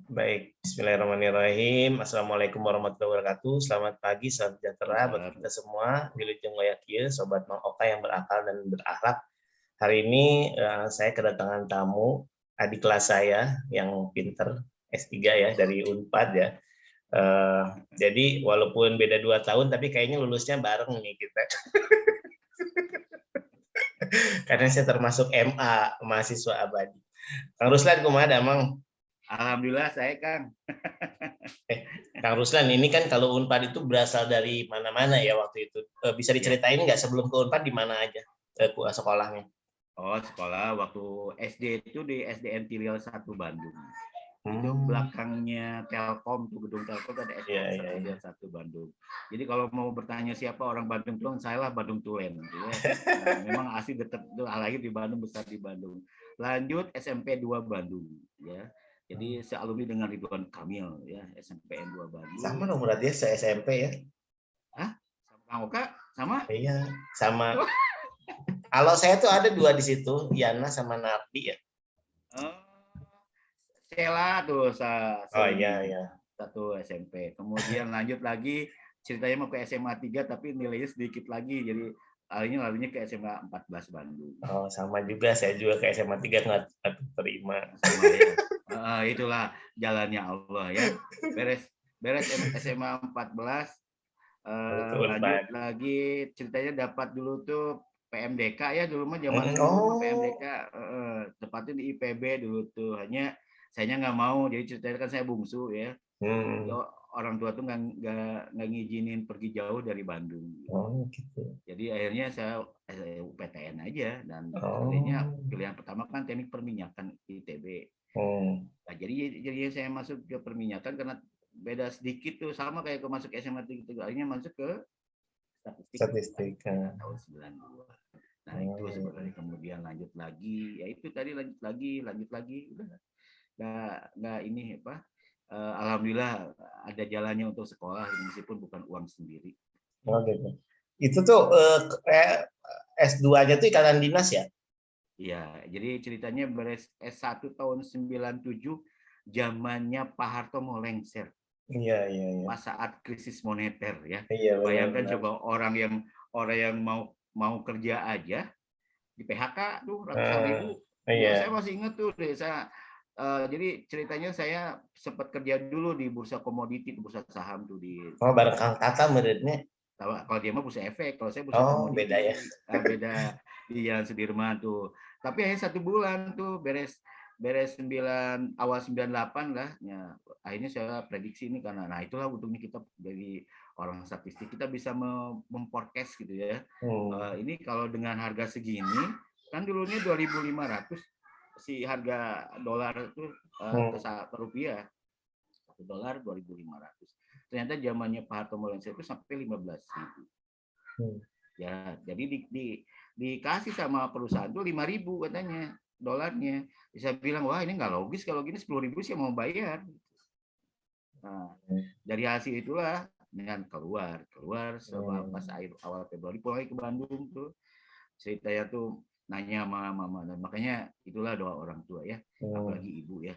Baik, bismillahirrahmanirrahim. Assalamualaikum warahmatullahi wabarakatuh. Selamat pagi, salam sejahtera buat Waalaikumsalam. kita semua. Wilujeng Wayakil, Sobat Mang Oka yang berakal dan berakhlak. Hari ini saya kedatangan tamu, adik kelas saya yang pinter, S3 ya, dari Unpad ya. Jadi walaupun beda 2 tahun, tapi kayaknya lulusnya bareng nih kita. Karena saya termasuk MA, mahasiswa abadi. Kang Ruslan, kumaha Mang? Alhamdulillah saya Kang. Kang Ruslan, ini kan kalau Unpad itu berasal dari mana-mana ya waktu itu. Bisa Ya. diceritain nggak sebelum ke Unpad di mana aja sekolahnya? Oh, sekolah waktu SD itu di SDN Tiriel 1 Bandung. Itu Hmm, belakangnya Telkom, tuh gedung Telkom ada iya, SDN iya, iya. Tiriel 1 Bandung. Jadi kalau mau bertanya siapa orang Bandung tuh, saya lah Bandung Tulen. Gitu ya. Nah, memang asli dekat tuh, lahir di Bandung, besar di Bandung. Lanjut SMP 2 Bandung. Ya. Jadi sealumni dengan Ridwan Kamil ya, SMPN 2 Sama Bandung. dong berarti ya, se-SMP ya. Hah? Sama Kang Oka? Sama? Iya, sama. Kalau saya tuh ada 2 di situ, Yana sama Nardi ya. Oh, Sheila tuh Oh iya, selimut iya. satu SMP. Kemudian lanjut lagi ceritanya mau ke SMA 3 tapi nilainya sedikit lagi. Jadi larinya ke SMA 14 Bandung. Oh, sama juga. Saya juga ke SMA 3 nggak terima. Sama ya. Itulah jalannya Allah ya. Beres beres SMA 14 Lalu ke lanjut Unpad. lagi ceritanya dapat dulu tuh PMDK ya dulu mah zaman dulu mah PMDK Oh, tepatnya di IPB dulu tuh hanya sayanya nggak mau jadi ceritanya kan saya bungsu ya. Jadi hmm. orang tua tuh nggak ngizinin pergi jauh dari Bandung. Oh gitu. Jadi akhirnya saya PTN aja dan pilihnya Oh, pilihan pertama kan teknik perminyakan ITB. hmm. Nah, jadi saya masuk ke perminyakan karena beda sedikit tuh sama kayak ke masuk SMA gitu. Akhirnya masuk ke statistik Statistik. tahun 92. Nah itu Oh, sebenarnya kemudian lanjut lagi, ya itu tadi lanjut lagi, udah nggak ini apa alhamdulillah ada jalannya untuk sekolah meskipun bukan uang sendiri. oh gitu. Itu tuh S2-nya tuh ikatan dinas ya? Iya, jadi ceritanya beres S1 tahun 97 zamannya Pak Harto mau lengser Iya, iya, iya. pas saat krisis moneter ya. Iya, Bayangkan benar-benar. coba orang yang mau kerja aja di PHK tuh ratusan Ah, ribu. Iya, saya iya. masih ingat tuh deh. Jadi ceritanya saya sempat kerja dulu di bursa komoditi, bursa saham tuh di Oh, bareng Kang Tata menurutnya. kalau dia mah bursa efek, kalau saya bursa Oh, beda ya. komoditi, beda di Jalan Sudirman tuh. Tapi hanya 1 bulan tuh beres beres awal 98 lah. Ya, akhirnya saya prediksi ini karena nah itulah untungnya kita jadi orang statistik kita bisa memforecast gitu ya. Hmm. Ini kalau dengan harga segini kan dulunya 2.500 si harga dolar itu ke, Hmm. ke rupiah $1 2.500. Ternyata zamannya Pak Harto Molense itu sampai 15.000. Hmm. Ya, jadi dikasih sama perusahaan tuh 5.000 katanya dolarnya. Bisa bilang wah ini nggak logis kalau gini 10.000 sih mau bayar. Nah, dari hasil itulah dengan keluar sama pas Hmm. awal Februari pulang ke Bandung tuh ceritanya tuh nanya sama mama dan makanya itulah doa orang tua ya Hmm. apalagi ibu ya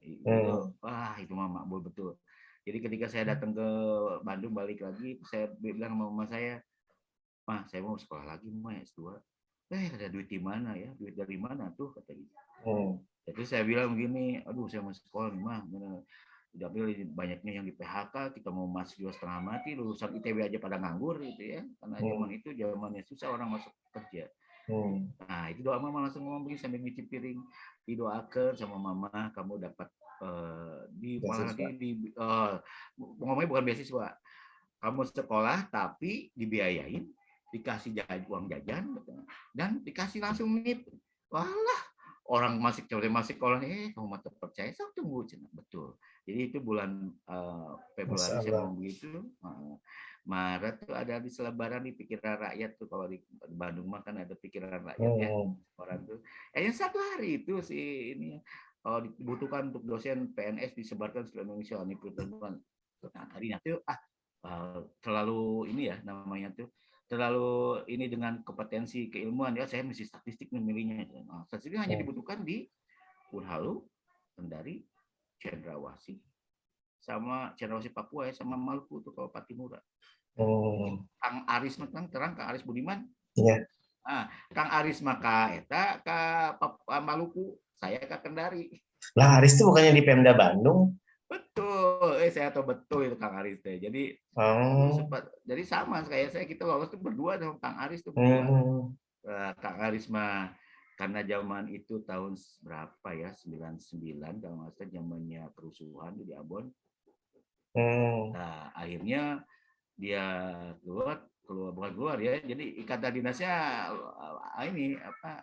ibu tuh Hmm. wah itu mama betul jadi ketika saya datang ke Bandung balik lagi saya bilang sama mama saya mah saya mau sekolah lagi mah S2 ada duit di mana ya duit dari mana tuh kata dia Hmm. jadi saya bilang begini aduh saya mau sekolah nih mah tapi banyaknya yang di PHK kita mau masuk juga setengah mati lulusan ITB aja pada nganggur gitu ya karena zaman Hmm. itu zamannya susah orang masuk kerja. Hmm. Nah, itu doa mama langsung ngomong begini sambil nyuci piring. Didoakan sama mama, kamu dapat di malah Beasiswa. lagi ngomongnya bukan beasiswa. Kamu sekolah tapi dibiayain, dikasih uang jajan dan dikasih langsung NIP. Walah, orang masih sekolah kamu mata percaya sok tunggu betul. Jadi itu bulan Masya Februari saya Allah. ngomong begitu. Maret tuh ada di selebaran di pikiran rakyat tuh kalau di Bandung mah kan ada pikiran rakyat ya Hmm. orang tuh. Yang 1 hari itu sih ini kalau dibutuhkan untuk dosen PNS disebarkan seluruh Indonesia nih pertemuan. Nah, harinya tuh terlalu ini ya namanya tuh terlalu ini dengan kompetensi keilmuan ya saya mesti statistik memilihnya. Nah, statistik hanya Hmm. dibutuhkan di Unhalu, Kendari, Cendrawasih sama Cendrawasih Papua ya, sama Maluku tuh kalau Patimura. Kang Aris mah terang Kang Aris Budiman. Iya. Kang Aris maka eta ka Maluku, saya ke Kendari. Lah Aris itu bukannya di Pemda Bandung? Betul, saya tahu betul itu Kang Aris teh. Jadi jadi sama kayak saya, kita lolos tuh berdua dengan Kang Aris tuh berdua. Kang Aris mah karena zaman itu tahun berapa ya, 99 kalau nggak salah, zamannya kerusuhan di Ambon. Nah, akhirnya dia bukan keluar ya, jadi ikatan dinasnya ini apa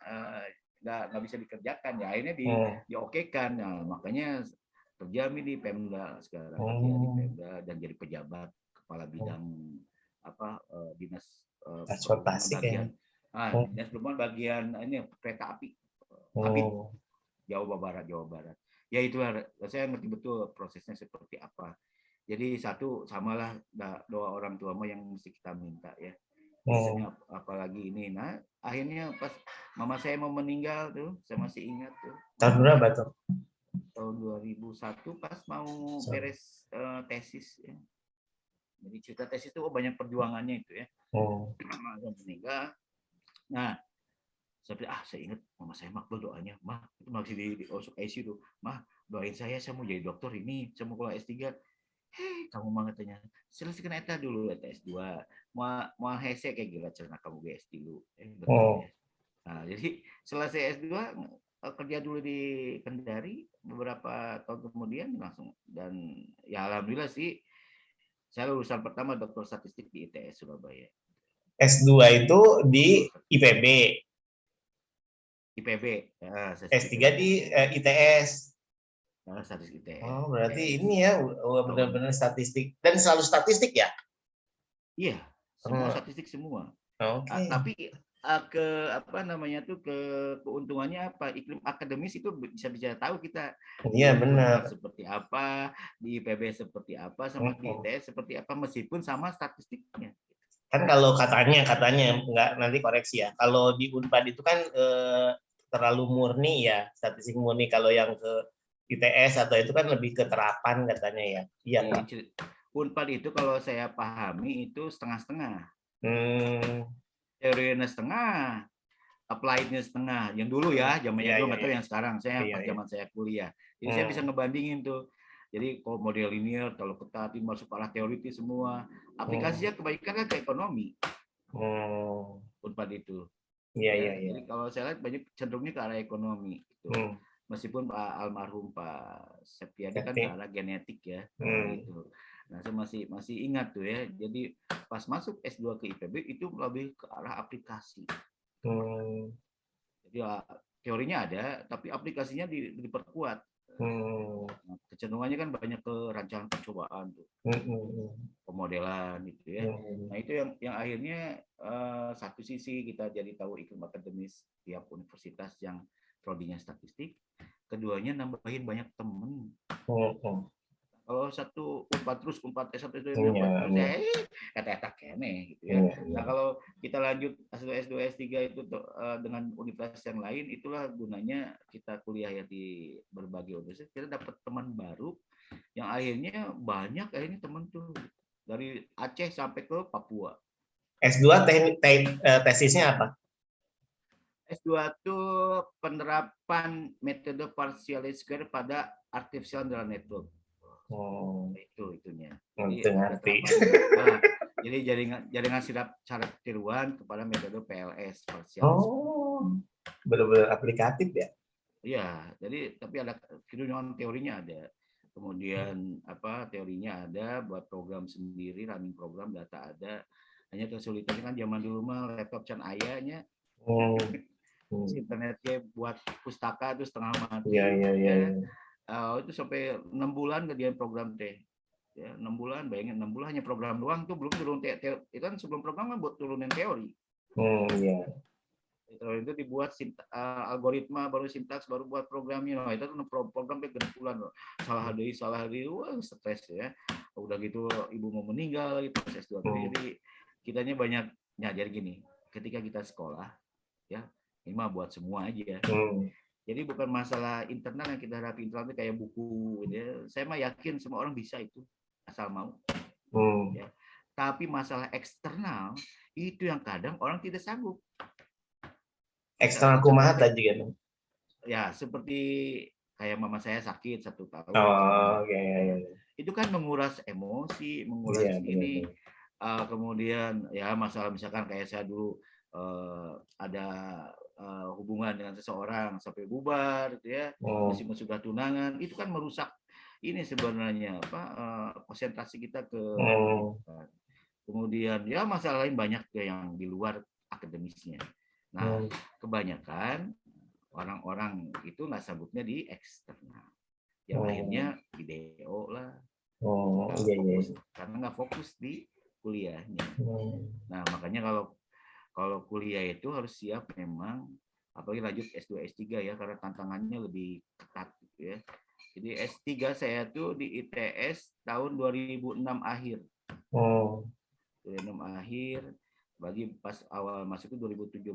nggak bisa dikerjakan ya, akhirnya diokekan. Nah, makanya terjamin di Pemda sekarang, kerja di Pemda dan jadi pejabat kepala bidang dinas transportasi bagian dinas perhubungan bagian ini kereta api Jawa Barat ya. Itulah saya ngerti betul prosesnya seperti apa. Jadi satu samalah doa orang tua mah yang mesti kita minta ya. Biasanya apalagi ini. Nah, akhirnya pas mama saya mau meninggal tuh, saya masih ingat tuh. Tahun berapa tuh? Tahun 2001 pas mau beres tesis ya. Jadi cerita tesis itu banyak perjuangannya itu ya. Mama saya meninggal. Nah, saya ingat mama saya makbul doanya. Mah, itu masih di ICU tuh. Mah, doain saya mau jadi dokter ini, saya mau keluar S3. Hei, kamu mah katanya, selesaikan eta dulu, eta S2. Mau hese kayak gila cerna kamu GS dulu. Betul ya. Nah, jadi selesai S2 kerja dulu di Kendari, beberapa tahun kemudian langsung, dan ya alhamdulillah sih saya lulusan pertama dokter statistik di ITS Surabaya. S2 itu di IPB. S3 di ITS. Statistik ITS. Oh, berarti ini ya benar-benar statistik, dan selalu statistik ya? Iya, semua statistik semua. Tapi keuntungannya apa? Iklim akademis itu bisa tahu kita. Iya, benar. Seperti apa, di IPB seperti apa, sama di ITS seperti apa, meskipun sama statistiknya. Kan kalau katanya nggak, nanti koreksi ya. Kalau di Unpad itu kan terlalu murni ya, statistik murni. Kalau yang ke ITS atau itu kan lebih ke terapan katanya ya. Iya, Pak. Unpad itu kalau saya pahami itu setengah-setengah. Teorinya setengah, applied-nya setengah. Yang dulu ya, zamannya dulu, nggak tahu yang sekarang. Saya pas zaman saya kuliah. Jadi saya bisa ngebandingin tuh. Jadi kalau model linear, kalau ketat masuk ke arah teoritis semua. Aplikasinya kebanyakan kan ke ekonomi. Unpad itu. Iya. Jadi kalau saya lihat banyak cenderungnya ke arah ekonomi. Gitu. Meskipun Pak almarhum Pak Septiadi kan ke arah genetik ya. Gitu. Nah, saya masih ingat tuh ya. Jadi pas masuk S2 ke IPB itu lebih ke arah aplikasi. Jadi teorinya ada, tapi aplikasinya diperkuat. Nah, kecenderungannya kan banyak ke rancangan percobaan tuh, pemodelan gitu ya. Nah itu yang akhirnya satu sisi kita jadi tahu iklim akademis tiap universitas yang prodinya statistik, keduanya nambahin banyak temen. Kalau satu Unpad S1 itu kata kene gitu ya. Nah kalau kita lanjut S2 S3 itu dengan universitas yang lain, itulah gunanya kita kuliah ya di berbagai universitas, kita dapat teman baru yang akhirnya banyak teman tuh dari Aceh sampai ke Papua. S2 tesisnya apa? S2 itu penerapan metode partial square pada artificial neural network. Itunya. Jadi jaringan syarat tiruan kepada metode PLS partial. Benar-benar aplikatif ya? Iya, jadi tapi ada kedudukan teorinya ada. Kemudian teorinya ada, buat program sendiri, running program, data ada. Hanya kesulitannya kan zaman dulu mah laptop can ayahnya. Internetnya buat pustaka itu setengah mati. Iya. Itu sampai 6 bulan kerjaan program teh. Ya, 6 bulan, bayangin 6 bulan hanya program doang tuh, belum turun teori. Itu kan sebelum program kan buat turunin teori. Iya. Itu dibuat algoritma, baru sintaks, baru buat programnya. Nah, itu program gede bulan. Salah hari, wah stres ya. Udah gitu ibu mau meninggal gitu S2. Jadi kitanya banyak jadi gini, ketika kita sekolah ya, ini mah buat semua aja. Jadi bukan masalah internal yang kita hadapi, internal itu kayak buku gitu ya. Saya mah yakin semua orang bisa itu asal mau. Ya. Tapi masalah eksternal itu yang kadang orang tidak sanggup. Eksternal kumaha tadi kan? Ya seperti kayak mama saya sakit 1 tahun. Oh, oke. Itu kan menguras emosi, menguras Iya, ini. benar. Kemudian ya masalah misalkan kayak saya dulu ada hubungan dengan seseorang sampai bubar, gitu ya, meskipun sudah tunangan, itu kan merusak ini sebenarnya apa konsentrasi kita ke pendidikan. Kemudian ya masalah lain banyak ya yang di luar akademisnya. Nah, kebanyakan orang-orang itu nggak sabutnya di eksternal. Yang akhirnya di DO lah. Iya, iya. Karena nggak fokus di kuliahnya. Nah, makanya kalau kuliah itu harus siap memang, apalagi lanjut S2 S3 ya, karena tantangannya lebih ketat gitu ya. Jadi S3 saya tuh di ITS tahun 2006 akhir. 2006 akhir, bagi pas awal masuk itu 2007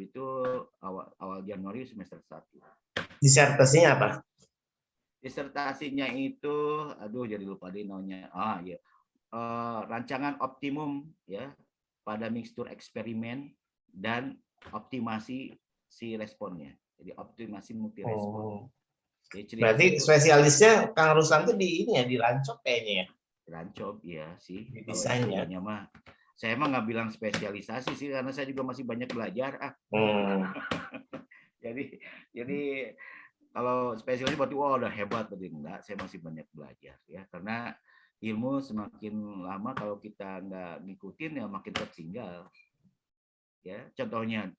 itu awal Januari semester 1. Disertasinya apa? Disertasinya itu, aduh jadi lupa deh namanya. Ya. Rancangan optimum ya pada mikstur eksperimen dan optimasi si responnya. Jadi optimasi multi respon. Berarti spesialisnya Kang Ruslan tuh di ini ya, di Rancop kayaknya ya? Rancop ya sih. Di Kalau desainnya. S3-nya mah saya emang nggak bilang spesialisasi sih karena saya juga masih banyak belajar. jadi kalau spesialis berarti wah udah hebat, berarti enggak, saya masih banyak belajar ya, karena ilmu semakin lama kalau kita nggak ngikutin ya makin tertinggal ya. Contohnya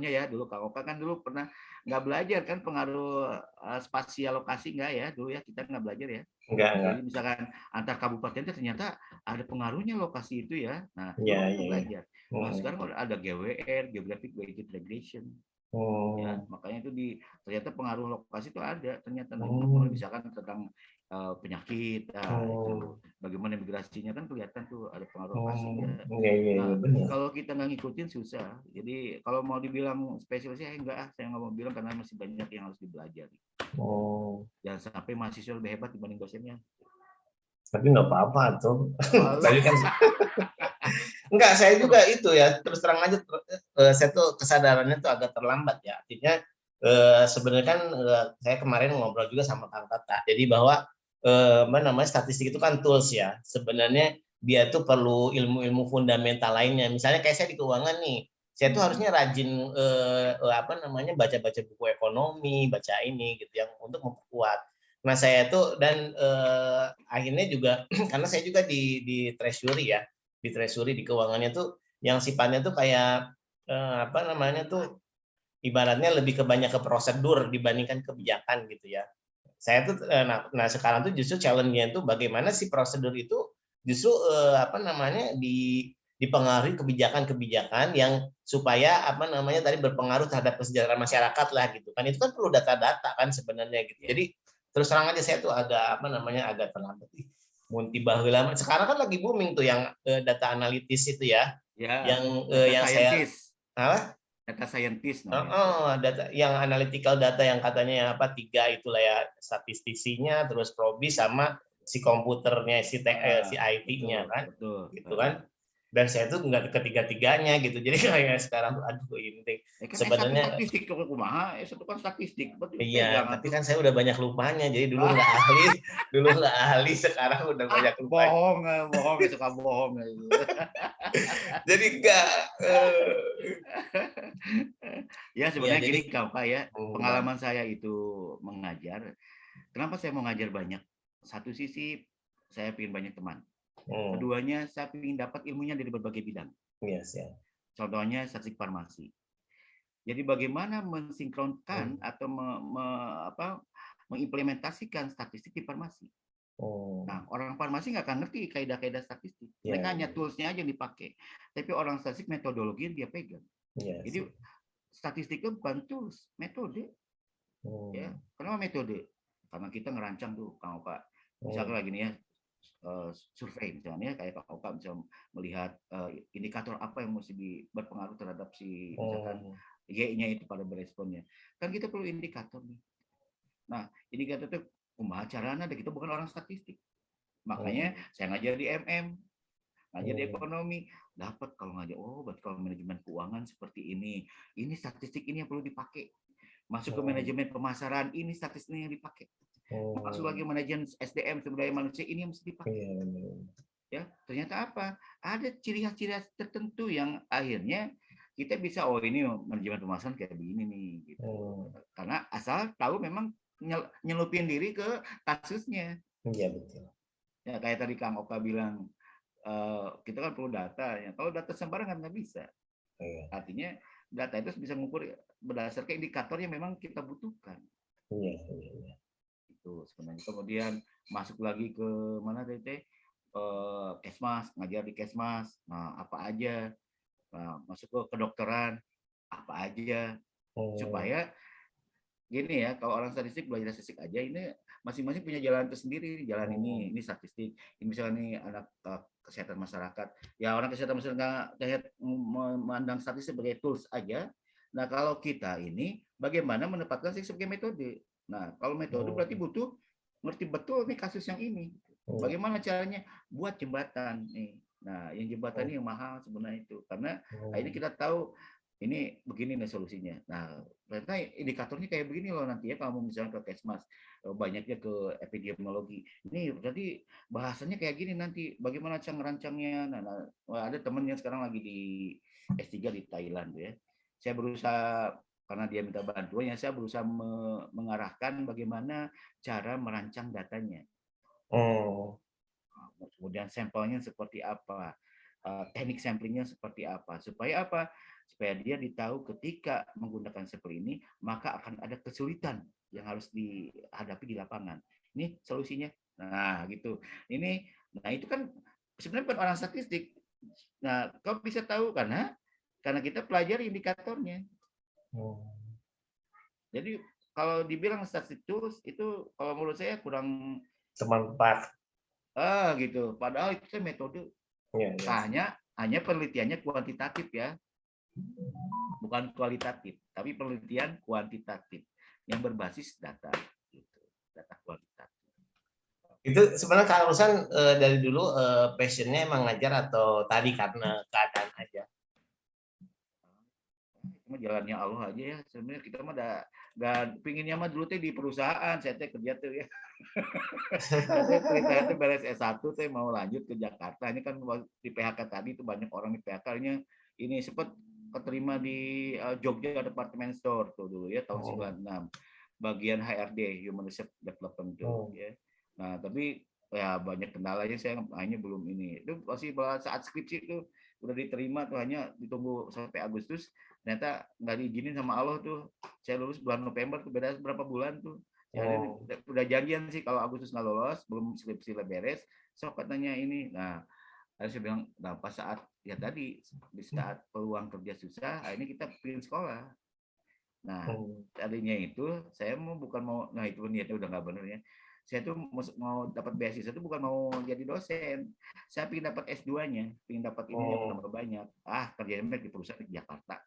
ya dulu Kak Oka kan dulu pernah nggak belajar kan pengaruh spasial lokasi, nggak ya dulu ya, kita nggak belajar ya. Enggak. Jadi misalkan antar kabupaten ternyata ada pengaruhnya lokasi itu ya. Nah, dulu Ya, kita ya. belajar. Nah, sekarang ada GWR, Geographic Weighted Regression. Ya, makanya itu ternyata pengaruh lokasi itu ada ternyata. Nah, misalkan tentang penyakit, itu bagaimana migrasinya kan kelihatan tuh ada pengaruh lokasinya. Nah, kalau kita nggak ngikutin susah. Jadi kalau mau dibilang spesialisnya enggak, saya nggak mau bilang karena masih banyak yang harus dipelajari. Jangan sampai mahasiswa lebih hebat dibanding dosennya. Tapi nggak apa-apa tuh. Tapi kan enggak, saya juga itu ya, terus terang aja, saya tuh kesadarannya tuh agak terlambat ya. Artinya sebenarnya kan saya kemarin ngobrol juga sama Kang Tata. Jadi bahwa statistik itu kan tools ya. Sebenarnya dia tuh perlu ilmu-ilmu fundamental lainnya. Misalnya kayak saya di keuangan nih, saya tuh harusnya rajin baca-baca buku ekonomi, baca ini gitu yang untuk memperkuat. Nah saya tuh dan akhirnya juga karena saya juga di treasury ya, di treasury di keuangannya tuh yang sifatnya tuh kayak ibaratnya lebih ke banyak ke prosedur dibandingkan kebijakan gitu ya. Saya tuh nah sekarang tuh justru challenge-nya itu bagaimana si prosedur itu justru dipengaruhi kebijakan-kebijakan yang supaya tadi berpengaruh terhadap kesejahteraan masyarakat lah gitu kan. Itu kan perlu data-data kan sebenarnya gitu. Jadi terus terang aja saya tuh agak terlambat. Munti baheula sekarang kan lagi booming tuh yang data analitis itu ya. Yang saya data scientist namanya. Data yang analytical data yang katanya 3 itulah ya, statistisinya, terus probis sama si komputernya si IT-nya kan. Betul. Gitu kan. Dan saya tuh nggak ketiga-tiganya gitu. Jadi kayak sekarang tuh aduh ini sebenarnya statistik kumaha, itu kan statistik. Iya, tapi kan saya udah banyak lupanya. Jadi dulu nggak ahli, sekarang udah banyak lupa. Bohong, suka bohong. Jadi enggak. Ya sebenarnya gini Kak ya, pengalaman saya itu mengajar. Kenapa saya mau ngajar banyak? Satu sisi saya ingin banyak teman. Keduanya saya ingin dapat ilmunya dari berbagai bidang. Yes, ya. Contohnya statistik farmasi. Jadi bagaimana mensinkronkan atau mengimplementasikan statistik di farmasi. Nah, orang farmasi nggak akan ngerti kaidah-kaidah statistik. Mereka hanya toolsnya aja yang dipakai. Tapi orang statistik metodologi yang dia pegang. Jadi statistiknya bukan tools, metode. Ya, kenapa metode? Karena kita ngerancang tuh, Kang Oka. Misalkan lagi nih ya, survei misalnya kayak Kang Oka bisa melihat indikator apa yang mesti berpengaruh terhadap si misalkan Y-nya itu pada beresponnya. Kan kita perlu indikator nih. Nah, indikator itu kumaha carana, kita bukan orang statistik. Makanya saya ngajar di MM, ngajar di ekonomi, dapat kalau ngajar, oh berarti kalau manajemen keuangan seperti ini statistik ini yang perlu dipakai. Masuk ke manajemen pemasaran, ini statistiknya yang dipakai. Masuk lagi manajemen SDM, sumber daya manusia, ini yang mesti dipakai. Ya, ternyata apa? Ada ciri khas tertentu yang akhirnya kita bisa, oh ini manajemen pemasaran kayak begini nih, gitu. Karena asal tahu memang nyelupin diri ke kasusnya. Iya betul. Ya kayak tadi Kang Oka bilang, kita kan perlu data. Ya. Kalau data sembarangan nggak bisa. Artinya data itu bisa mengukur berdasarkan indikator yang memang kita butuhkan. Iya. Itu sebenarnya. Kemudian masuk lagi ke mana teh? Kesmas, ngajar di Kesmas. Nah, apa aja? Nah, masuk ke kedokteran, apa aja? Supaya gini ya, kalau orang statistik belajar statistik aja, ini masing-masing punya jalan tersendiri. Jalan ini statistik. Ini misalnya nih anak kesehatan masyarakat. Ya orang kesehatan masyarakat memandang statistik sebagai tools aja. Nah kalau kita ini bagaimana menempatkan sebagai metode. Nah kalau metode berarti butuh ngerti betul nih kasus yang ini. Bagaimana caranya buat jembatan nih. Nah yang jembatan ini yang mahal sebenarnya itu. Karena ini kita tahu ini begini nih solusinya. Nah, ternyata indikatornya kayak begini loh nanti ya kalau misalnya ke Kesmas, banyaknya ke epidemiologi. Ini berarti bahasanya kayak gini nanti, bagaimana cara ngerancangnya. Nah, ada temen yang sekarang lagi di S3 di Thailand ya. Saya berusaha, karena dia minta bantuan, ya saya berusaha mengarahkan bagaimana cara merancang datanya. Kemudian sampelnya seperti apa, teknik samplingnya seperti apa, supaya apa? Supaya dia ditahu ketika menggunakan sampel ini, maka akan ada kesulitan yang harus dihadapi di lapangan. Ini solusinya. Nah, gitu. Nah itu kan sebenarnya bukan orang statistik. Nah, kau bisa tahu karena kita pelajari indikatornya. Jadi kalau dibilang statistik tools itu kalau menurut saya kurang bermanfaat. Gitu. Padahal itu metode hanya penelitiannya kuantitatif ya, bukan kualitatif, tapi penelitian kuantitatif yang berbasis data, gitu. Data kuantitatif. Itu sebenarnya Kang Ruslan dari dulu passionnya emang ngajar atau tadi karena keadaan aja? Cuma jalannya Allah aja ya. Sebenarnya kita mah pinginnya mah dulu di perusahaan, saya kerja tuh ya. Saya beres S1 mau lanjut ke Jakarta. Ini kan di PHK tadi itu banyak orang di PHK-nya ini sempat keterima di Jogja Department Store tuh dulu ya tahun 96. Bagian HRD, Human Resource Development tuh ya. Nah, tapi ya banyak kendalanya saya hanya belum ini. Itu masih saat skripsi itu udah diterima tuh hanya ditunggu sampai Agustus. Ternyata nggak diizinin sama Allah tuh. Saya lulus bulan November tuh beda berapa bulan tuh. Ya, udah janjian sih kalau Agustus nggak lolos, belum skripsi beres, sok katanya ini. Nah, saya bilang, nah pas saat ya tadi di saat peluang kerja susah, ini kita pilih sekolah. Nah, tadinya itu saya bukan mau, nah itu niatnya udah nggak bener ya. Saya tuh mau dapat beasiswa itu bukan mau jadi dosen. Saya pengen dapat S2-nya, pengen dapat ini yang tambah banyak. Kerjanya di perusahaan di Jakarta.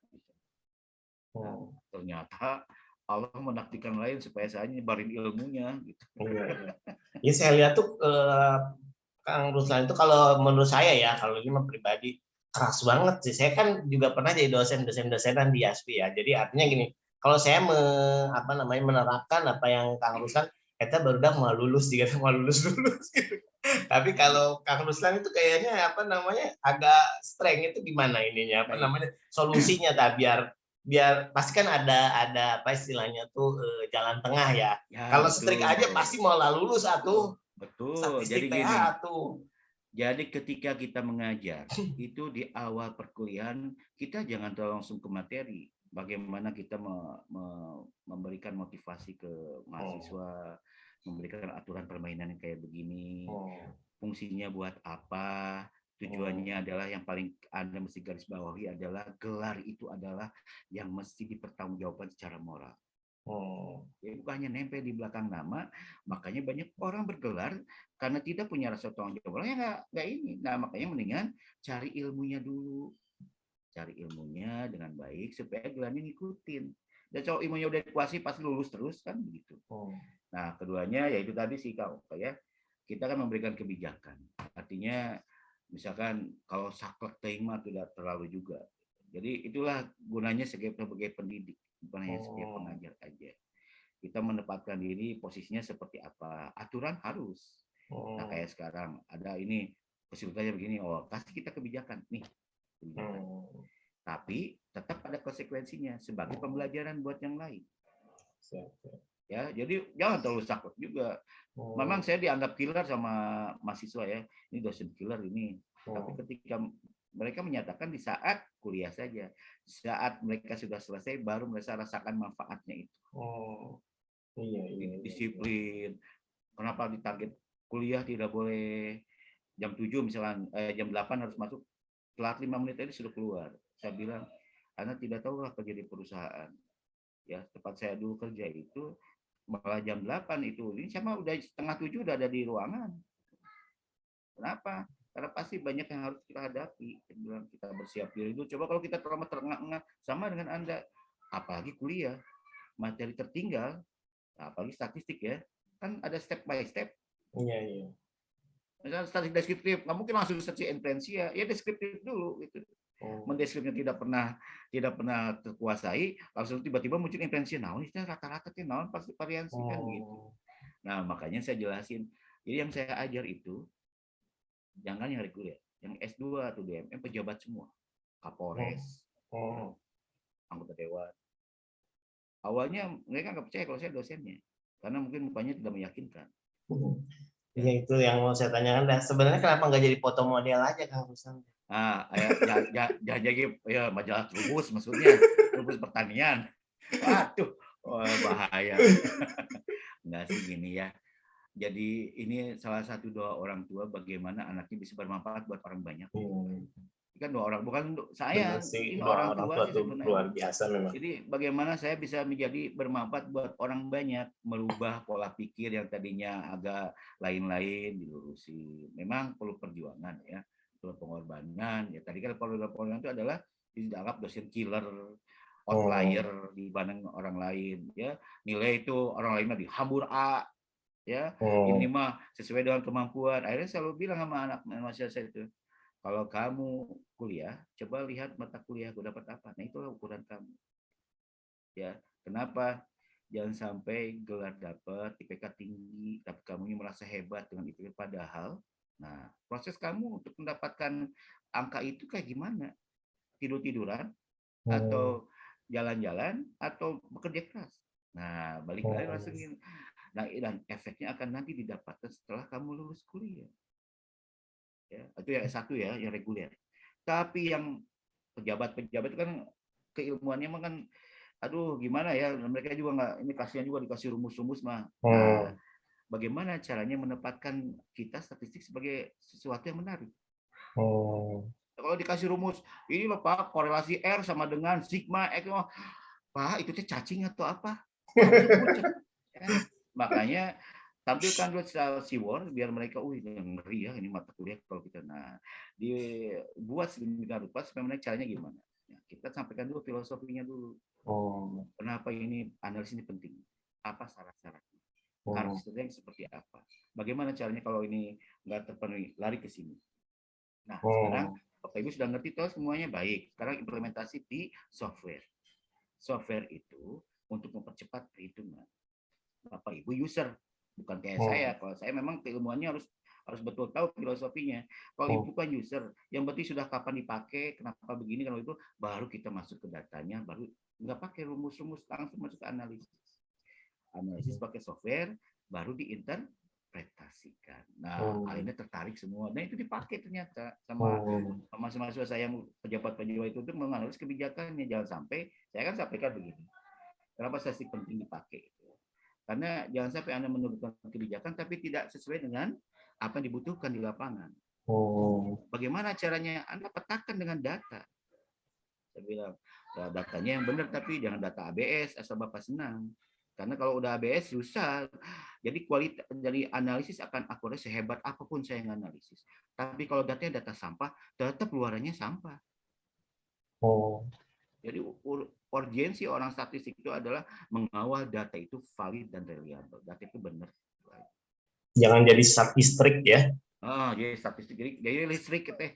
Nah, ternyata Allah menakdirkan lain supaya saya nyebarin ilmunya gitu. Ya saya lihat tuh Kang Ruslan itu kalau menurut saya ya, kalau ini pribadi keras banget sih. Saya kan juga pernah jadi dosenan di ASPI ya. Jadi artinya gini, kalau saya menerapkan apa yang Kang Ruslan kita baru dah mau lulus gitu. Tapi kalau Kang Ruslan itu kayaknya agak strength itu gimana ininya solusinya biar pasti kan ada apa istilahnya tuh jalan tengah ya. Kalau strict aja pasti mau lulus atuh. Betul. Jadi gini. Jadi ketika kita mengajar itu di awal perkuliahan kita jangan langsung ke materi. Bagaimana kita memberikan motivasi ke mahasiswa, memberikan aturan permainan yang kayak begini, fungsinya buat apa, tujuannya adalah yang paling Anda mesti garis bawahi adalah gelar itu adalah yang mesti dipertanggungjawabkan secara moral. Ya, bukan hanya nempel di belakang nama, makanya banyak orang bergelar karena tidak punya rasa tanggung jawab. Nggak ini. Nah, makanya mendingan cari ilmunya dulu. cari ilmunya dengan baik supaya gelarnya ngikutin. Dan kalau ilmunya udah dikuasai pasti lulus terus kan begitu. Nah, keduanya yaitu tadi sih Kak Oka ya, kita kan memberikan kebijakan. Artinya misalkan kalau saklek teuing mah tidak terlalu juga. Jadi itulah gunanya sebagai pendidik, bukan hanya sebagai pengajar aja. Kita menempatkan diri posisinya seperti apa. Aturan harus. Nah, kayak sekarang ada ini kesulitannya begini, oh kasih kita kebijakan nih, kebijakan. Tapi tetap ada konsekuensinya sebagai pembelajaran buat yang lain. Ya, jadi jangan terlalu saklek juga. Memang saya dianggap killer sama mahasiswa ya. Ini dosen killer ini. Tapi ketika mereka menyatakan di saat kuliah saja, saat mereka sudah selesai baru mereka rasakan manfaatnya itu. Iya. Disiplin. Kenapa ditarget kuliah tidak boleh jam 7 misalkan jam 8 harus masuk, telat 5 menit tadi sudah keluar. Saya bilang, Anda tidak tahu lah kerja di perusahaan. Ya, tempat saya dulu kerja itu malah jam 8 itu. Ini sama udah setengah 7 udah ada di ruangan. Kenapa? Karena pasti banyak yang harus kita hadapi. Saya bilang kita bersiap diri dulu. Coba kalau kita terlalu terengah-engah sama dengan Anda, apalagi kuliah, materi tertinggal, apalagi statistik ya, kan ada step by step. Iya. Misalnya statistik deskriptif, nggak mungkin langsung search inferensia, ya deskriptif dulu gitu. Mendeskripsinya tidak pernah terkuasai, langsung tiba-tiba muncul inferensi. Nah, ini rata-rata naon pasti variansi kan gitu. Nah, makanya saya jelasin. Jadi yang saya ajar itu jangan yang reguler, yang S2 atau DMM pejabat semua, Kapolres, anggota dewan. Awalnya mereka nggak percaya kalau saya dosennya, karena mungkin mukanya tidak meyakinkan. Ya itu yang mau saya tanyakan. Dan sebenarnya kenapa nggak jadi foto model aja Kang Rusam? Jangan jadi ya majalah Trubus maksudnya, Trubus pertanian. Waduh, bahaya. Enggak sih gini ya. Jadi ini salah satu doa orang tua bagaimana anaknya bisa bermanfaat buat orang banyak. Kan doa orang, bukan saya, sih, ini doa orang tua sih sebenarnya. Luar biasa memang. Jadi bagaimana saya bisa menjadi bermanfaat buat orang banyak, merubah pola pikir yang tadinya agak lain-lain dilurusin. Memang perlu perjuangan ya, perlu pengorbanan. Ya tadi kan pengorbanan itu adalah dianggap dosen killer, outlier dibanding orang lain. Ya nilai itu orang lain mah dihambur A, ya ini mah sesuai dengan kemampuan. Akhirnya selalu bilang sama anak mahasiswa saya itu, kalau kamu kuliah, coba lihat mata kuliah aku dapat apa. Nah, itulah ukuran kamu. Ya, kenapa? Jangan sampai gelar dapat, IPK tinggi, tapi kamu merasa hebat dengan IPK padahal. Nah, proses kamu untuk mendapatkan angka itu kayak gimana? Tidur-tiduran atau jalan-jalan atau bekerja keras. Nah, balik lagi langsung. Nah, dan efeknya akan nanti didapatkan setelah kamu lulus kuliah. Ya, itu yang S1 ya, yang reguler. Tapi yang pejabat-pejabat itu kan keilmuannya kan aduh gimana ya, mereka juga nggak, ini kasihan juga dikasih rumus-rumus mah. Nah, bagaimana caranya menempatkan kita statistik sebagai sesuatu yang menarik. Kalau dikasih rumus, ini loh Pak, korelasi R sama dengan sigma X, Pak, itu cacing atau apa? Ya, makanya tampilkan dulu siwor biar mereka ngeri ya ini mata kuliah kalau kita. Nah, dibuat sedemikian rupa supaya mereka caranya gimana. Ya, kita sampaikan dulu filosofinya dulu. Kenapa ini analisis ini penting? Apa syarat-syaratnya? Karakteristiknya seperti apa? Bagaimana caranya kalau ini nggak terpenuhi, lari ke sini. Nah, sekarang Bapak Ibu sudah ngerti toh semuanya baik. Sekarang implementasi di software. Software itu untuk mempercepat perhitungan. Bapak Ibu user, bukan kayak saya. Kalau saya memang keilmuannya harus betul tahu filosofinya. Kalau Ibu kan user, yang berarti sudah kapan dipakai, kenapa begini, kalau itu baru kita masuk ke datanya, baru nggak pakai rumus-rumus, langsung masuk ke analisis. Analisis pakai software, baru diinterpretasikan. Nah, akhirnya tertarik semua. Nah, itu dipakai ternyata sama mahasiswa saya yang pejabat-pejabat itu untuk menganalisis kebijakannya. Jangan sampai, saya kan sampaikan begini. Kenapa statistik penting dipakai? Karena jangan sampai Anda menentukan kebijakan tapi tidak sesuai dengan apa yang dibutuhkan di lapangan. Bagaimana caranya? Anda petakan dengan data. Saya bilang, datanya yang benar tapi jangan data ABS asal Bapak senang. Karena kalau udah ABS susah. Jadi kualitas dari analisis akan akurat sehebat apapun saya analisis. Tapi kalau datanya data sampah, tetap luarannya sampah. Oh, Jadi urgensi orang statistik itu adalah mengawal data itu valid dan reliable. Data itu benar. jangan jadi statistik ya. Oh, jadi statistik jadi listrik teh.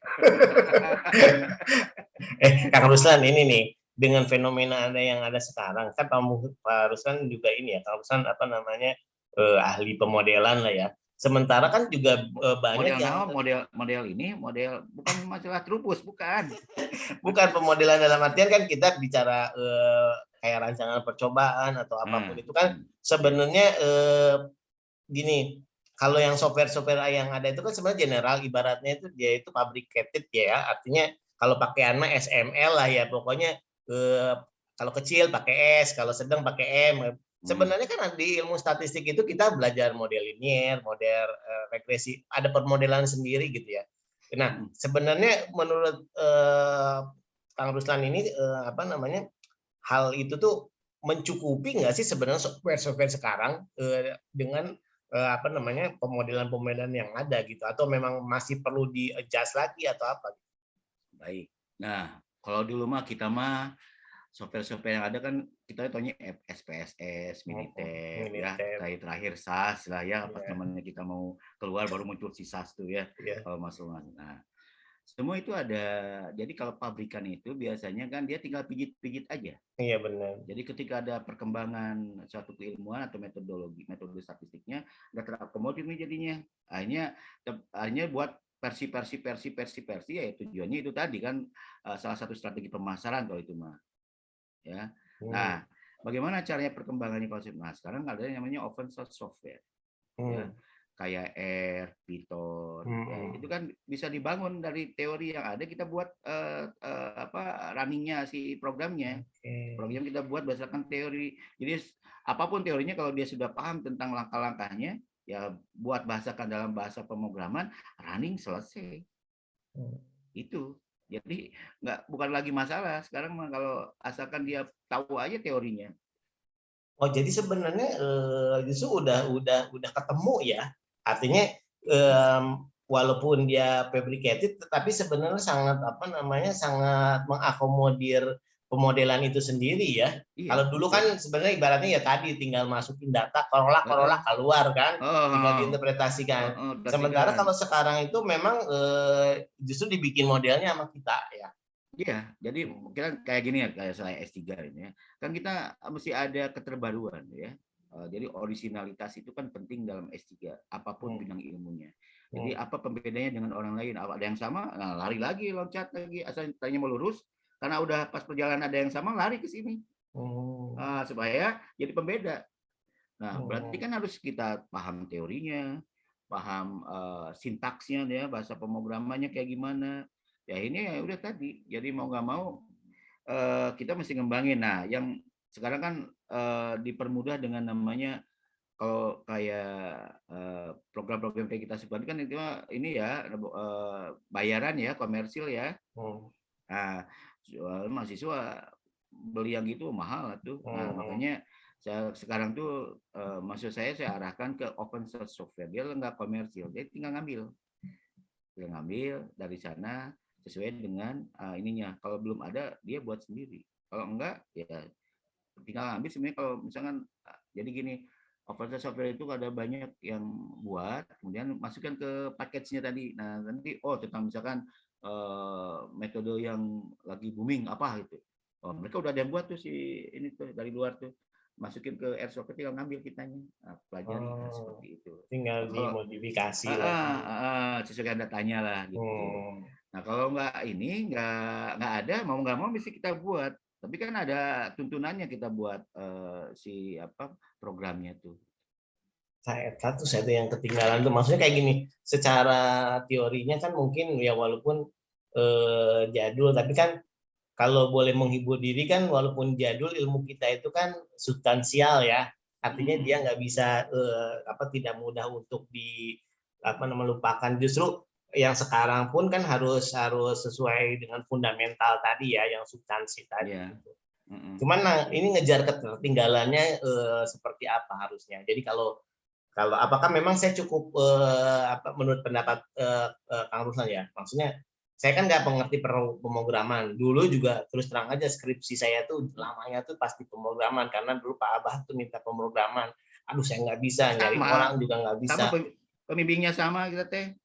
Kang Ruslan ini nih, dengan fenomena ada yang ada sekarang, kan Pak Ruslan juga ini ya, Kang Ruslan apa namanya, ahli pemodelan lah ya. Sementara kan juga banyak Model yang now, model ini, model bukan masalah trupus, bukan. bukan pemodelan dalam artian kan kita bicara kayak rancangan percobaan atau apapun Nah, itu kan ya. sebenarnya gini, kalau yang software-software yang ada itu kan sebenarnya general, ibaratnya itu dia itu fabricated ya, artinya kalau pakaian mah SML lah ya, pokoknya kalau kecil pakai S, kalau sedang pakai M. Sebenarnya kan di ilmu statistik itu kita belajar model linier, model regresi, ada permodelan sendiri gitu ya. Nah, sebenarnya menurut Kang Ruslan ini apa namanya, hal itu tuh mencukupi nggak sih sebenarnya software-software sekarang dengan apa namanya pemodelan-pemodelan yang ada gitu, atau memang masih perlu di adjust lagi atau apa? Baik. Nah, kalau dulu mah kita mah software-software yang ada kan kita tahunya SPSS, Minitab ya, Minitab, terakhir SAS lah ya, pas ya, namanya kita mau keluar baru muncul si SAS tuh ya, ya, kalau masuk. Nah, semua itu ada. Jadi kalau pabrikan itu biasanya kan dia tinggal pijit-pijit aja. iya benar. Jadi ketika ada perkembangan suatu keilmuan atau metode statistiknya nggak terakomodir nih jadinya. Akhirnya buat versi ya tujuannya itu tadi kan salah satu strategi pemasaran kalau itu mah ya. Nah, bagaimana caranya perkembangannya konsep? Nah, sekarang ada yang namanya open source software ya. Kayak R, Python, ya, itu kan bisa dibangun dari teori yang ada kita buat runningnya si programnya. Program kita buat berdasarkan teori. Jadi apapun teorinya kalau dia sudah paham tentang langkah-langkahnya, ya buat bahasakan dalam bahasa pemrograman, running selesai. Itu. Jadi bukan lagi masalah. Sekarang kalau asalkan dia tahu aja teorinya. Oh, jadi sebenarnya justru udah ketemu ya. Artinya walaupun dia fabricated, tetapi sebenarnya sangat apa namanya sangat mengakomodir pemodelan itu sendiri ya. Iya, Kalau dulu betul. kan sebenarnya ibaratnya ya tadi tinggal masukin data, Corolla keluar kan, tinggal Oh, diinterpretasikan. Sementara operasikan. kalau sekarang itu memang justru dibikin modelnya sama kita ya. Iya, jadi kita kayak gini ya, kayak saya S3 ini ya. Kan kita mesti ada keterbaruan ya. Jadi originalitas itu kan penting dalam S3, apapun bidang ilmunya. Jadi apa pembedanya dengan orang lain? Ada yang sama, nah lari lagi, loncat lagi, asal tanya melurus, karena udah pas perjalanan ada yang sama, lari ke sini. Supaya jadi pembeda. Nah, berarti kan harus kita paham teorinya, paham sintaksnya ya, bahasa pemrogramannya kayak gimana. Ya ini ya udah tadi. Jadi mau nggak mau kita mesti ngembangin. Nah, yang sekarang kan dipermudah dengan namanya kalau kayak program-program kayak kita sebut kan itu ini ya bayaran ya, komersil ya. Nah, mahasiswa beli yang gitu mahal tuh. Nah, makanya sekarang tuh maksud saya arahkan ke open source software. Dia nggak komersil, dia tinggal ngambil dari sana sesuai dengan ininya. Kalau belum ada dia buat sendiri. Kalau enggak ya tinggal ambil sebenarnya. Kalau misalkan jadi gini, open source software itu ada banyak yang buat, kemudian masukkan ke package-nya tadi. Nah nanti tentang misalkan metode yang lagi booming apa gitu. Mereka udah ada yang buat tuh si ini tuh dari luar tuh, masukin ke Airsoft, tinggal ngambil kitanya, pelajari seperti itu. Tinggal Nah, kalau dimodifikasi lagi. sesuai datanya lah gitu. Nah kalau nggak ada, mau nggak mau mesti kita buat. Tapi kan ada tuntunannya kita buat si programnya tuh. Satu saya yang ketinggalan tuh maksudnya kayak gini, secara teorinya kan mungkin ya walaupun jadul, tapi kan kalau boleh menghibur diri kan walaupun jadul, ilmu kita itu kan substansial ya, artinya dia nggak bisa tidak mudah untuk melupakan. Justru yang sekarang pun kan harus sesuai dengan fundamental tadi ya, yang substansi tadi. Yeah. Cuman ini ngejar ketertinggalannya seperti apa harusnya. Jadi kalau apakah memang saya cukup menurut pendapat Kang Ruslan ya, maksudnya saya kan nggak mengerti pemrograman. Dulu juga terus terang aja skripsi saya tuh lamanya tuh pasti pemrograman karena dulu Pak Abah tuh minta pemrograman. Aduh saya nggak bisa, nyari orang Sama, juga nggak sama bisa. pembimbingnya sama kita teh.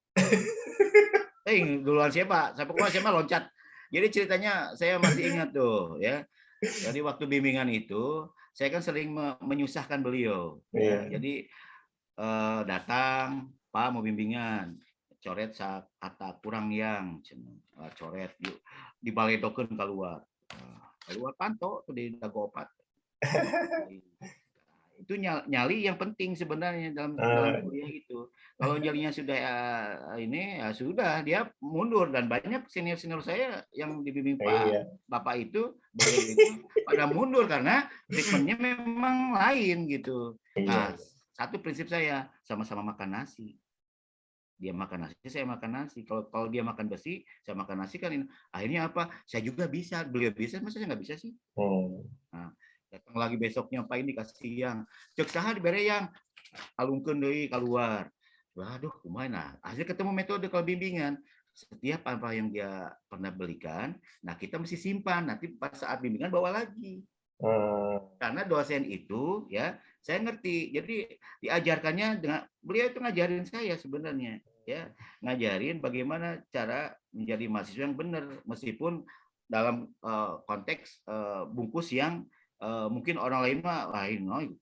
Duluan siapa? Saya pokoknya saya mah loncat. Jadi ceritanya saya masih ingat tuh ya. Jadi waktu bimbingan itu saya kan sering menyusahkan beliau ya. Iya. Jadi datang, Pak mau bimbingan, coret saat kata kurang yang coret yuk dibaledokeun keluar. Keluar panto tuh di dagopat. Itu nyali yang penting sebenarnya dalam kuliah itu. Kalau nyalinya sudah ini ya sudah dia mundur dan banyak senior saya yang dibimbing Pak Iya. Bapak itu beliau itu pada mundur karena treatmentnya memang lain gitu. Iya. Nah, satu prinsip saya sama-sama makan nasi. Dia makan nasi, saya makan nasi. Kalau dia makan besi, saya makan nasi kan. Akhirnya apa? Saya juga bisa. Beliau bisa, masa saya nggak bisa sih? Nah, datang lagi besoknya Pak ini kasih yang cek saha dibere yang alungkeun deui keluar. Waduh, kumaha nah. Akhirnya ketemu metode kalau bimbingan. Setiap apa yang dia pernah belikan, nah kita mesti simpan. Nanti pas saat bimbingan bawa lagi. Karena dosen itu ya saya ngerti. Jadi diajarkannya dengan beliau itu ngajarin saya sebenarnya ya, ngajarin bagaimana cara menjadi mahasiswa yang benar meskipun dalam konteks bungkus yang mungkin orang lain mah lain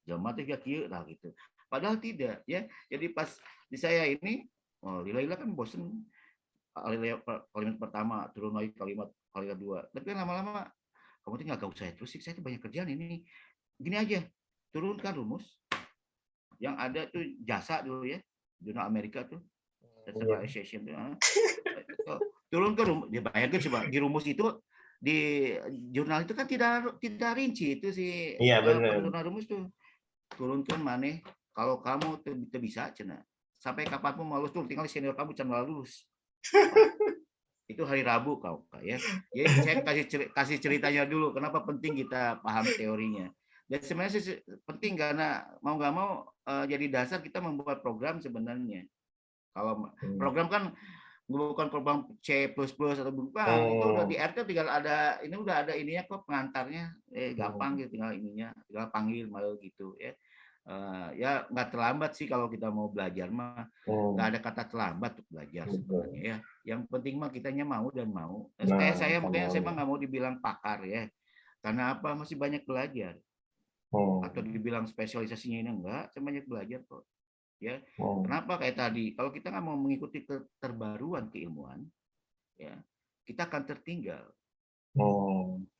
jelema teh kieu lah gitu. Padahal tidak ya. Jadi pas di saya ini lila-lila kan bosen kalimat pertama turun lagi kalimat dua. Tapi kan lama-lama kamu tuh nggak usah terus sih, saya tuh banyak kerjaan ini. Gini aja, turunkan rumus yang ada tuh jasa dulu ya, jurnal Amerika tuh, Statistical Association tuh. Turun ke rumus, dia bayangkan coba di rumus itu di jurnal itu kan tidak rinci itu si Iya benar. penurunan rumus tuh. Turunkan mana kalau kamu tuh bisa cina sampai kapanpun mau lulus tuh tinggal senior kamu cina lulus. Itu hari Rabu kau ya. Jadi saya kasih ceritanya dulu kenapa penting kita paham teorinya. Dan sebenarnya penting karena mau nggak mau jadi dasar kita membuat program sebenarnya. Kalau program kan bukan program C++ atau bukan, itu udah di RT tinggal ada ini udah ada ininya kok pengantarnya, gampang gitu tinggal ininya, tinggal panggil malu gitu ya. Ya nggak terlambat sih kalau kita mau belajar mah, nggak ada kata terlambat untuk belajar sebenarnya ya. Yang penting mah kitanya mau dan mau. Kayak saya makanya saya mah nggak mau dibilang pakar ya, karena apa masih banyak belajar. Atau dibilang spesialisasinya ini enggak, saya banyak belajar kok. Ya, kenapa kayak tadi? Kalau kita nggak mau mengikuti keterbaruan keilmuan, ya kita akan tertinggal.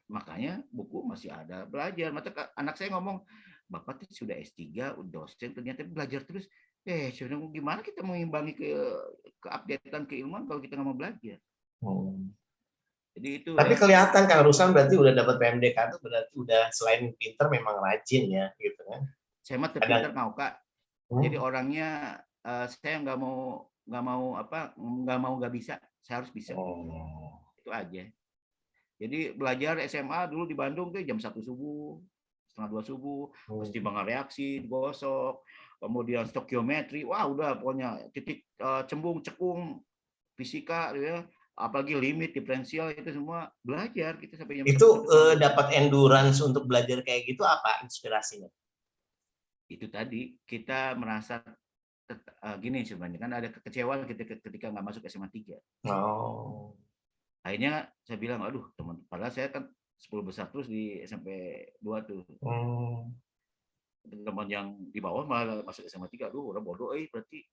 Makanya buku masih ada belajar. Maka anak saya ngomong, Bapak tuh sudah S3, dosen, ternyata belajar terus. Gimana kita mengimbangi keupdatean keilmuan kalau kita nggak mau belajar? Jadi itu Tapi ya. kelihatan Kang Ruslan berarti udah dapat PMDK itu berarti udah selain pinter memang rajin ya gitu kan. Saya mah terpinter mau Kak. Jadi orangnya saya nggak mau nggak bisa, saya harus bisa. Itu aja. Jadi belajar SMA dulu di Bandung tuh jam 1 subuh, setengah 2 subuh, pertimbangan reaksi, digosok, kemudian stokiometri, wah udah pokoknya titik cembung, cekung, fisika, ya, apalagi limit, diferensial itu semua belajar kita sampai jam 1. Itu dapat endurance untuk belajar kayak gitu apa inspirasinya? Itu tadi kita merasa gini sebenarnya kan ada kekecewaan ketika nggak masuk SMA 3. Akhirnya saya bilang, aduh teman, padahal saya kan 10 besar terus di SMP 2 tuh. Teman yang di bawah malah masuk SMA 3, aduh orang bodoh berarti.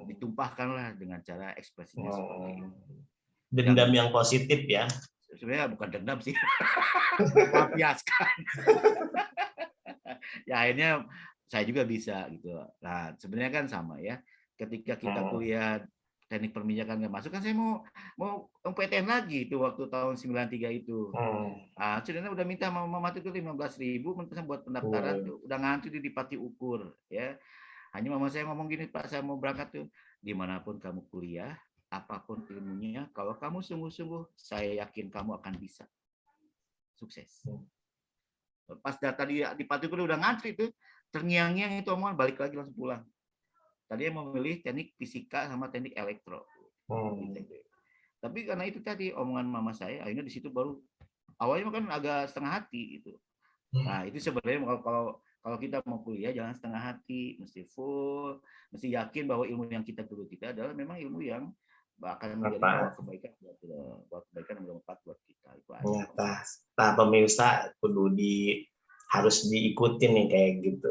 Ditumpahkanlah dengan cara ekspresinya seperti itu. Dendam yang positif ya? Sebenarnya bukan dendam sih, melampiaskan. Ya akhirnya saya juga bisa gitu. Nah sebenarnya kan sama ya. Ketika kita kuliah teknik perminyakan nggak masuk kan saya mau PTN lagi itu waktu tahun 93 itu. Sebenarnya udah minta mama itu 15.000 buat pendaftaran tuh udah ngantri di Pati Ukur ya. Hanya mama saya ngomong gini, Pak, saya mau berangkat tuh dimanapun kamu kuliah, apapun ilmunya, kalau kamu sungguh-sungguh, saya yakin kamu akan bisa sukses. Pas data di Pati Ukur udah ngantri tuh, terngiang-ngiang itu omongan balik lagi langsung pulang. Tadi memilih teknik fisika sama teknik elektro. Tapi karena itu tadi omongan mama saya, akhirnya di situ baru awalnya kan agak setengah hati gitu. Nah, itu sebenarnya kalau kita mau kuliah jangan setengah hati, mesti full, mesti yakin bahwa ilmu yang kita geluti kita adalah memang ilmu yang akan menjadi bawa Apa? kebaikan bawa kebaikan yang bermanfaat buat kita. Itu aja. Ya, pemirsa kudu harus diikutin nih kayak gitu.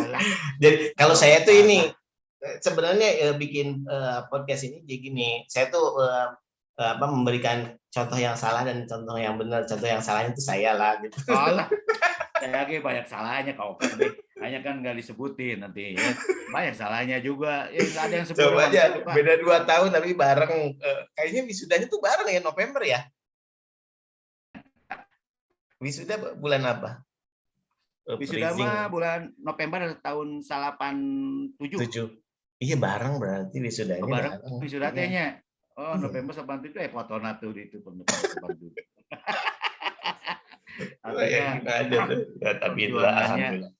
Alah, Jadi kalau saya tuh gampang ini lah. sebenarnya bikin podcast ini jadi gini, saya tuh memberikan contoh yang salah dan contoh yang benar. Contoh yang salahnya itu saya lah gitu. Alah, saya lagi banyak salahnya kau kan deh. Hanya kan nggak disebutin nanti ya. Banyak salahnya juga. Ya nggak ada yang sempurna Coba manusia aja tuh, Pak. beda 2 tahun tapi bareng, kayaknya wisudanya tuh bareng ya November ya. Wisuda bulan apa? Wisuda mah Freezing bulan November tahun 87. 7. Iya bareng berarti Oh, wisudanya bareng bareng. wisuda Iya. tehnya. Oh, Iya. November 87 foto tuh di itu November 87. Artinya Bayangin aja tuh. Ya, tapi itulah perjuangannya, alhamdulillah.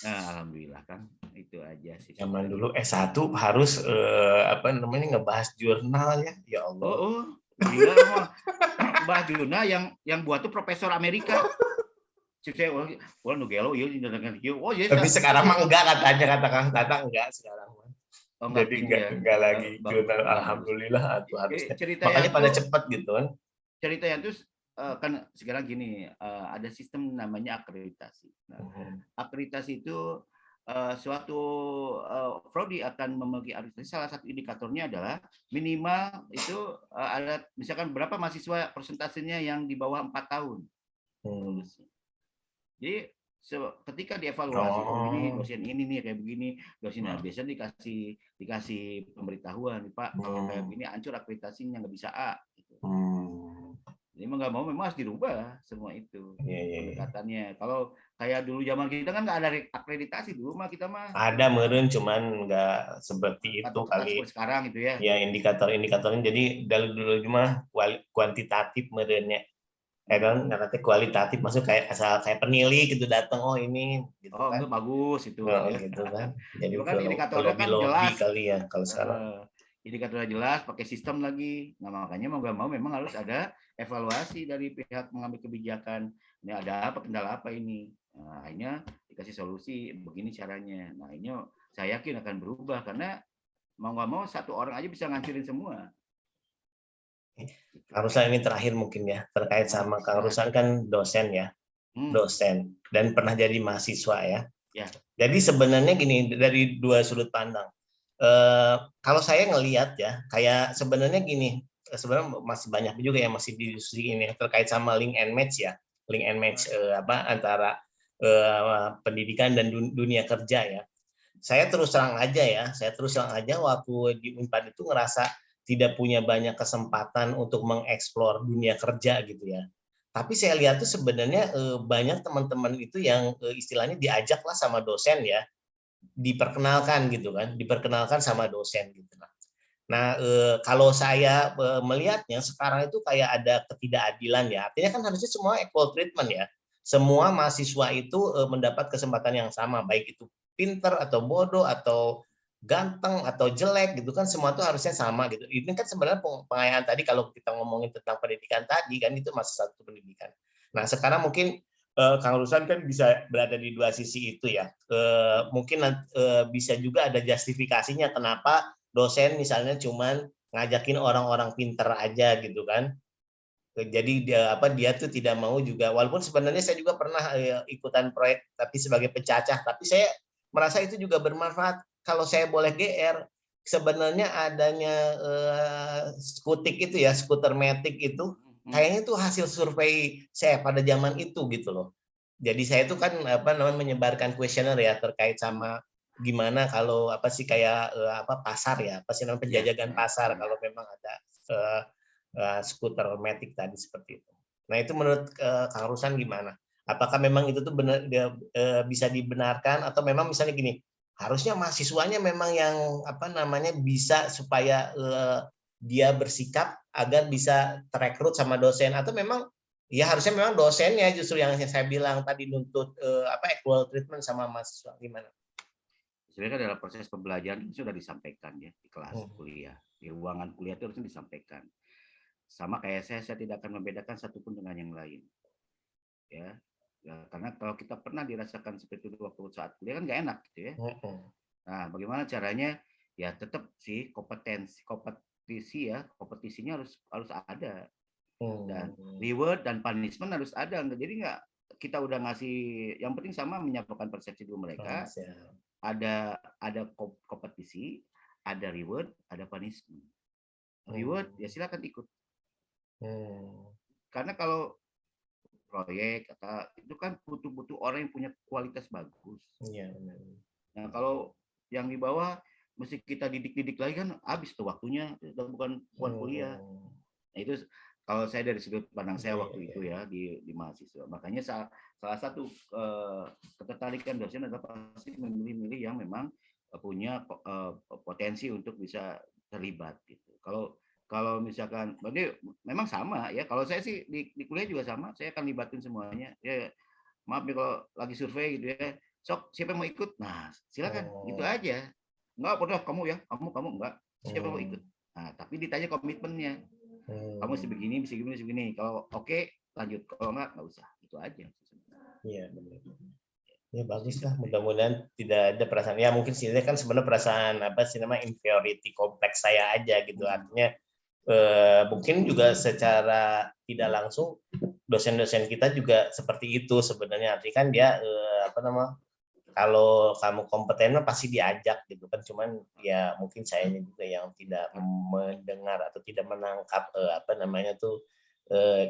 nah, alhamdulillah kan itu aja sih Zaman sebenarnya. dulu S1 harus ngebahas jurnal ya. Ya Oh, Allah. oh, gila mah. Mbak Juna yang buat tuh profesor Amerika. Cip saya orang nu gelo ieu dengan ieu. Oh, yes, Tapi sekarang mah enggak katanya kata Kang Tata enggak sekarang mah. oh enggak Jadi gitu ya. enggak lagi jurnal Bagus. alhamdulillah atau harusnya. Ceritanya Makanya pada tuh cepet gitu kan. ceritanya tuh kan sekarang gini, ada sistem namanya akreditasi. Nah, akreditasi itu suatu prodi akan memiliki akreditasi. Salah satu indikatornya adalah minimal itu ada misalkan berapa mahasiswa persentasenya yang di bawah 4 tahun lulusnya. Jadi ketika dievaluasi, oh ini Oh. dosen ini nih kayak begini, dosen biasanya dikasih pemberitahuan, Pak, kalau kayak begini hancur akreditasinya nggak bisa A. Gitu. Jadi mau nggak mau memang harus dirubah semua itu pendekatannya. Kalau kayak dulu zaman kita kan nggak ada akreditasi dulu mah kita mah Ada meren cuman nggak seperti itu ketat kali. seperti sekarang gitu ya. Ya indikator-indikatornya jadi dari dulu cuma kuantitatif merenya. Kan nanti kualitatif maksud kayak asal kayak penilai gitu datang oh ini gitu Oh kan. enggak bagus itu. Oh, gitu kan. Jadi Cuma ke kan indikatornya kan lobby-lobby jelas. kali ya kalau sekarang. Indikatornya jelas, pakai sistem lagi. Nah makanya mau nggak mau memang harus ada evaluasi dari pihak mengambil kebijakan. Ini ada apa, kendala apa ini? Nah, akhirnya dikasih solusi, begini caranya. Nah ini saya yakin akan berubah karena mau nggak mau satu orang aja bisa ngancurin semua. Kang Ruslan ini terakhir mungkin ya terkait sama Kang Ruslan kan dosen ya, dosen dan pernah jadi mahasiswa ya. Ya. Jadi sebenarnya gini dari dua sudut pandang. Kalau saya ngelihat ya, kayak sebenarnya gini, sebenarnya masih banyak juga yang masih diskusi ini terkait sama link and match ya, link and match antara pendidikan dan dunia kerja ya. Saya terus terang aja waktu di Unpad itu ngerasa tidak punya banyak kesempatan untuk mengeksplor dunia kerja gitu ya. Tapi saya lihat tuh sebenarnya banyak teman-teman itu yang istilahnya diajak lah sama dosen ya, diperkenalkan gitu kan, diperkenalkan sama dosen gitu. Nah, kalau saya melihatnya sekarang itu kayak ada ketidakadilan ya. Artinya kan harusnya semua equal treatment ya. Semua mahasiswa itu mendapat kesempatan yang sama, baik itu pinter atau bodoh atau ganteng atau jelek gitu kan semua itu harusnya sama gitu. Ini kan sebenarnya pengayaan tadi kalau kita ngomongin tentang pendidikan tadi kan itu masih satu pendidikan. Nah, sekarang mungkin Kang Ruslan kan bisa berada di dua sisi itu ya. Mungkin bisa juga ada justifikasinya kenapa dosen misalnya cuman ngajakin orang-orang pinter aja gitu kan. Jadi dia tuh tidak mau juga walaupun sebenarnya saya juga pernah ikutan proyek tapi sebagai pencacah, tapi saya merasa itu juga bermanfaat. Kalau saya boleh GR, sebenarnya adanya skutik itu ya, skuter metik itu kayaknya itu hasil survei saya pada zaman itu gitu loh. Jadi saya itu kan menyebarkan kuesioner ya terkait sama gimana kalau kayak pasar ya, apa sih namanya penjajakan pasar kalau memang ada skuter matic tadi seperti itu. Nah itu menurut Kang Ruslan gimana? Apakah memang itu tuh benar bisa dibenarkan atau memang misalnya gini harusnya mahasiswanya memang yang bisa supaya dia bersikap agar bisa terekrut sama dosen atau memang ya harusnya memang dosennya justru yang saya bilang tadi nuntut equal treatment sama mahasiswa gimana? Sebenarnya dalam proses pembelajaran itu sudah disampaikan ya di kelas kuliah, di ruangan kuliah itu harusnya disampaikan. sama kayak saya tidak akan membedakan satupun dengan yang lain. Ya, ya karena kalau kita pernah dirasakan seperti itu waktu saat kuliah kan nggak enak gitu ya. Nah, bagaimana caranya? Ya tetap sih kompetisinya harus ada, dan reward dan punishment harus ada. Jadi nggak kita udah ngasih, yang penting sama menyampaikan persepsi dulu mereka. Ada kompetisi, ada reward, ada punishment. Reward ya silakan ikut. Karena kalau proyek itu kan butuh orang yang punya kualitas bagus. Nah, kalau yang di bawah mesti kita didik lagi kan habis tuh waktunya, udah bukan kuliah. Nah, itu kalau saya dari sudut pandang saya waktu itu ya di mahasiswa. Makanya salah satu ketertarikan dosen adalah pasti memilih-milih yang memang punya potensi untuk bisa terlibat gitu. Kalau misalkan, berarti memang sama ya. Kalau saya sih di kuliah juga sama, saya akan libatin semuanya. Ya, maaf ya kalau lagi survei gitu ya, sok siapa yang mau ikut, nah silakan gitu aja. Enggak pernah kamu ya, kamu enggak, siapa mau ikut. Nah tapi ditanya komitmennya, kamu sebegini, segini. Kalau oke lanjut, kalau enggak usah, itu aja. Iya benar. Ya bagus lah, mudah-mudahan tidak ada perasaan, ya mungkin sih kan sebenarnya perasaan apa sih namanya inferiority complex saya aja gitu. Artinya mungkin juga secara tidak langsung dosen-dosen kita juga seperti itu sebenarnya. Artinya kan dia kalau kamu kompeten pasti diajak gitu kan, cuman ya mungkin saya juga yang tidak mendengar atau tidak menangkap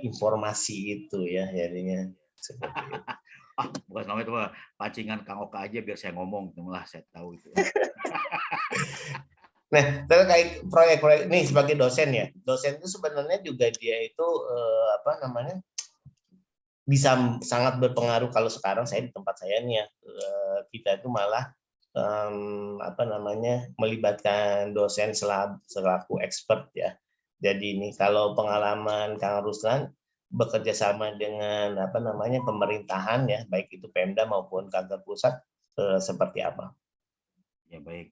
informasi itu ya, jadinya seperti itu. Bukan sama itu mah pancingan Kang Oka aja biar saya ngomong, lah saya tahu itu. Nah, terkait proyek-proyek nih sebagai dosen ya, dosen itu sebenarnya juga dia itu bisa sangat berpengaruh. Kalau sekarang saya di tempat saya nih ya, kita itu malah melibatkan dosen selaku expert ya. Jadi ini kalau pengalaman Kang Ruslan bekerja sama dengan pemerintahan ya, baik itu Pemda maupun kantor pusat, seperti apa? Ya baik.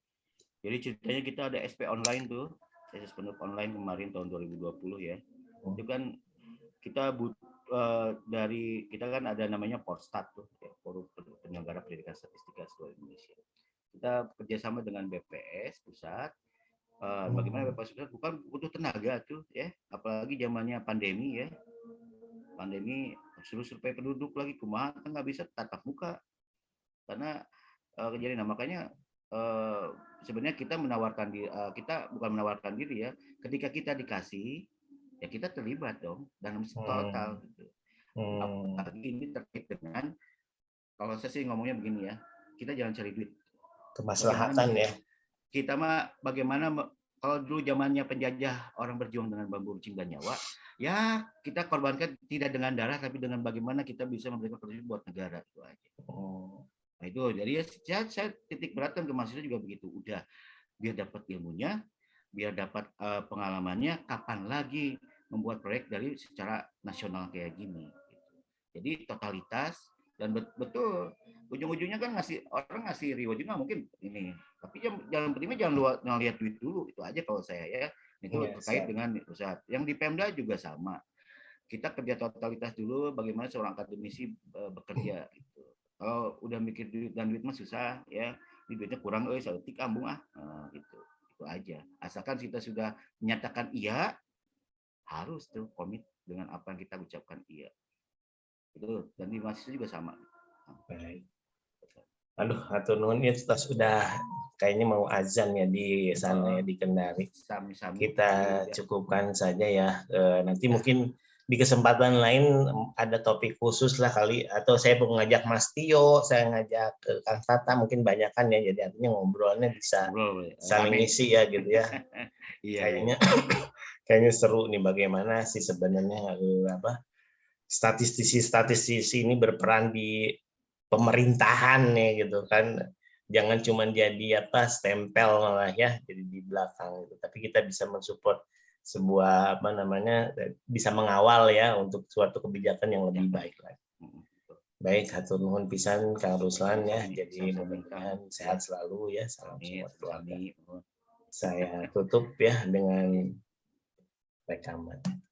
Jadi ceritanya kita ada SP online tuh, assessment online kemarin tahun 2020 ya. Itu kan kita dari kita kan ada namanya Porstat tuh, ya, Forum Penyelenggara Pendidikan Statistika seluruh Indonesia. Kita kerjasama dengan BPS pusat. Bagaimana BPS pusat butuh tenaga tuh ya, apalagi zamannya pandemi ya. Pandemi suruh survei penduduk lagi, kumaha nggak bisa tatap muka karena kejadian. Nah, makanya sebenarnya kita kita bukan menawarkan diri ya. Ketika kita dikasih, ya kita terlibat dong dalam total gitu. Apalagi ini terkait dengan, kalau saya sih ngomongnya begini ya, kita jangan cari duit. Kemaslahatan ya. Kita mah bagaimana kalau dulu zamannya penjajah orang berjuang dengan bambu runcing dan nyawa, ya kita korbankan tidak dengan darah tapi dengan bagaimana kita bisa memberikan kontribusi buat negara itu aja. Nah itu jadi saya titik beratkan ke mahasiswa juga begitu. Udah biar dapat ilmunya, biar dapat pengalamannya, kapan lagi membuat proyek dari secara nasional kayak gini. Jadi totalitas dan betul ujung-ujungnya kan orang ngasih reward juga mungkin ini. Tapi jangan lihat duit dulu, itu aja kalau saya ya. Itu terkait dengan usaha. Yang di Pemda juga sama. Kita kerja totalitas dulu, bagaimana seorang akademisi bekerja gitu. Kalau udah mikir duit dan duit mah susah ya, ini duitnya kurang, saeutik ambung gitu. Itu aja. Asalkan kita sudah menyatakan iya, harus tuh komit dengan apa yang kita ucapkan iya. Itu dan di mahasiswa juga sama. Baik. Aduh, hatur nuhun ya, sudah kayaknya mau azan ya di sana ya di Kendari. Kita cukupkan saja ya. Nanti mungkin di kesempatan lain ada topik khusus lah kali, atau saya mau ngajak Mas Tio, saya ngajak Kang Tata, mungkin banyakan ya, jadi artinya ngobrolnya bisa saling isi ya gitu ya. Kayaknya seru nih bagaimana sih sebenarnya statistisi ini berperan di pemerintahan nih gitu kan. Jangan cuma jadi stempel malah ya, jadi di belakang gitu. Tapi kita bisa mensupport sebuah bisa mengawal ya untuk suatu kebijakan yang lebih baik lagi. Baik, hatur nuhun pisan Kang Ruslan ya. Jadi mudah-mudahan sehat selalu ya. Salam support keluarga. Saya tutup ya dengan rekaman.